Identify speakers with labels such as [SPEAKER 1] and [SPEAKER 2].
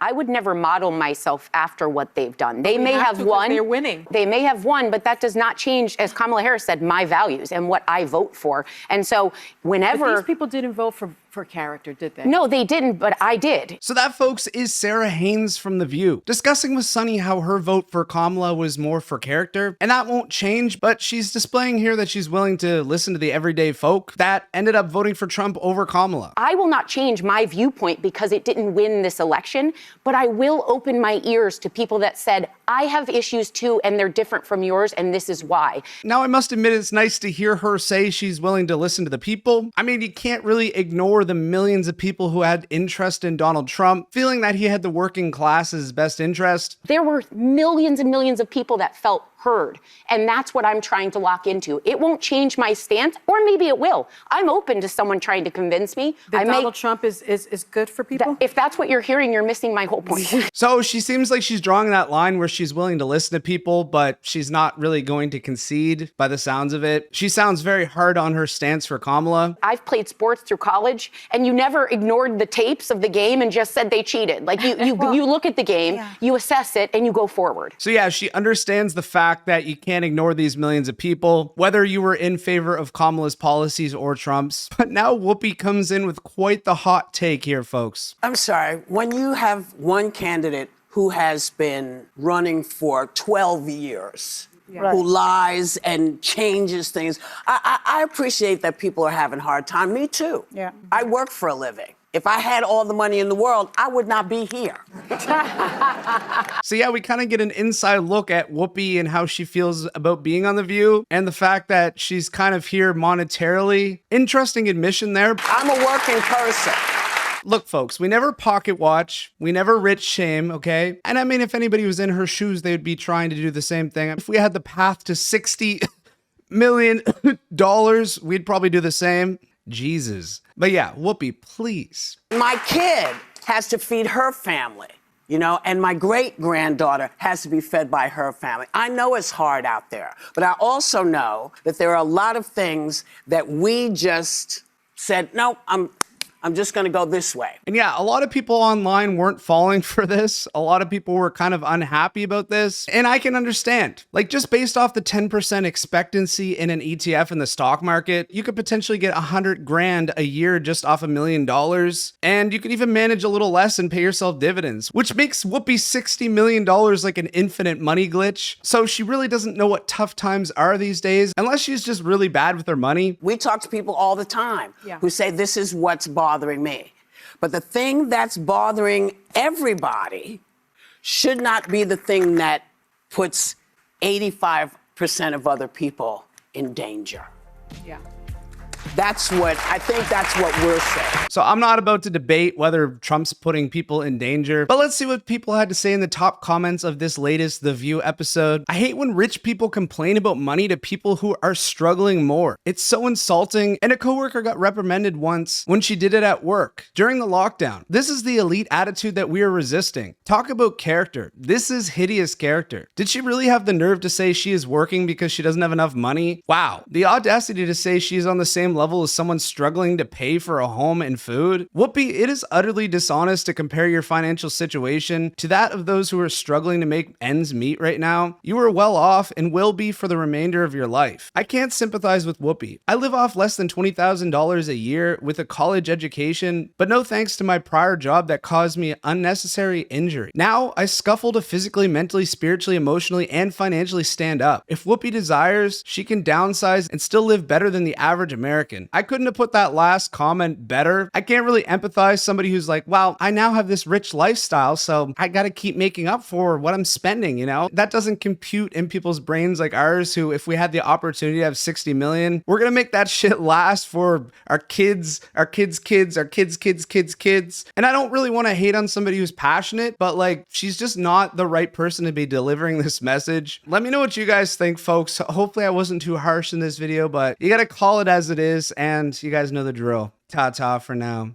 [SPEAKER 1] I would never model myself after what they've done. They may have won.
[SPEAKER 2] They're winning.
[SPEAKER 1] They may have won, but that does not change, as Kamala Harris said, my values and what I vote for. And so whenever...
[SPEAKER 2] But these people didn't vote for character, did they?
[SPEAKER 1] No, they didn't, but I did.
[SPEAKER 3] So that, folks, is Sarah Haynes from The View, discussing with Sunny how her vote for Kamala was more for character, and that won't change, but she's displaying here that she's willing to listen to the everyday folk that ended up voting for Trump over Kamala.
[SPEAKER 1] I will not change my viewpoint because it didn't win this election, but I will open my ears to people that said, I have issues too, and they're different from yours, and this is why.
[SPEAKER 3] Now, I must admit, it's nice to hear her say she's willing to listen to the people. I mean, you can't really ignore the millions of people who had interest in Donald Trump, feeling that he had the working class's best interest.
[SPEAKER 1] There were millions and millions of people that felt heard, and that's what I'm trying to lock into. It won't change my stance, or maybe it will. I'm open to someone trying to convince me.
[SPEAKER 2] That Donald Trump is good for people?
[SPEAKER 1] If that's what you're hearing, you're missing my whole point.
[SPEAKER 3] So she seems like she's drawing that line where she's willing to listen to people, but she's not really going to concede by the sounds of it. She sounds very hard on her stance for Kamala.
[SPEAKER 1] I've played sports through college, and you never ignored the tapes of the game and just said they cheated. Like you look at the game, you assess it, and you go forward.
[SPEAKER 3] So yeah, she understands the fact that you can't ignore these millions of people, whether you were in favor of Kamala's policies or Trump's. But now Whoopi comes in with quite the hot take here, folks.
[SPEAKER 4] I'm sorry, when you have one candidate who has been running for 12 years, who lies and changes things, I appreciate that people are having a hard time. Me too.
[SPEAKER 2] Yeah.
[SPEAKER 4] I work for a living. If I had all the money in the world, I would not be here.
[SPEAKER 3] So yeah, we kind of get an inside look at Whoopi and how she feels about being on The View and the fact that she's kind of here monetarily. Interesting admission there.
[SPEAKER 4] I'm a working person.
[SPEAKER 3] Look, folks, we never pocket watch. We never rich shame, okay? And I mean, if anybody was in her shoes, they would be trying to do the same thing. If we had the path to $60 million, we'd probably do the same. Jesus. But yeah, Whoopi, please.
[SPEAKER 4] My kid has to feed her family, you know, and my great-granddaughter has to be fed by her family. I know it's hard out there, but I also know that there are a lot of things that we just said, no, I'm just going to go this way.
[SPEAKER 3] And yeah, a lot of people online weren't falling for this. A lot of people were kind of unhappy about this. And I can understand. Like, just based off the 10% expectancy in an ETF in the stock market, you could potentially get 100 grand a year just off $1 million. And you could even manage a little less and pay yourself dividends, which makes Whoopi's $60 million like an infinite money glitch. So she really doesn't know what tough times are these days, unless she's just really bad with her money.
[SPEAKER 4] We talk to people all the time who say this is what's bothering me. But the thing that's bothering everybody should not be the thing that puts 85% of other people in danger.
[SPEAKER 2] Yeah.
[SPEAKER 4] That's what we're saying.
[SPEAKER 3] So I'm not about to debate whether Trump's putting people in danger, but let's see what people had to say in the top comments of this latest The View episode. I hate when rich people complain about money to people who are struggling more. It's so insulting, and a coworker got reprimanded once when she did it at work during the lockdown. This is the elite attitude that we are resisting. Talk about character. This is hideous character. Did she really have the nerve to say she is working because she doesn't have enough money? Wow. The audacity to say she's on the same level as someone struggling to pay for a home and food. Whoopi, it is utterly dishonest to compare your financial situation to that of those who are struggling to make ends meet right now. You are well off and will be for the remainder of your life. I can't sympathize with Whoopi. I live off less than $20,000 a year with a college education, but no thanks to my prior job that caused me unnecessary injury. Now I scuffle to physically, mentally, spiritually, emotionally, and financially stand up. If Whoopi desires, she can downsize and still live better than the average American. I couldn't have put that last comment better. I can't really empathize somebody who's like, well, I now have this rich lifestyle, so I gotta keep making up for what I'm spending, you know? That doesn't compute in people's brains like ours, who, if we had the opportunity to have 60 million, we're gonna make that shit last for our kids, our kids' kids, our kids' kids' kids' kids. And I don't really want to hate on somebody who's passionate, but like, she's just not the right person to be delivering this message. Let me know what you guys think, folks. Hopefully I wasn't too harsh in this video, but you gotta call it as it is, and you guys know the drill. Ta-ta for now.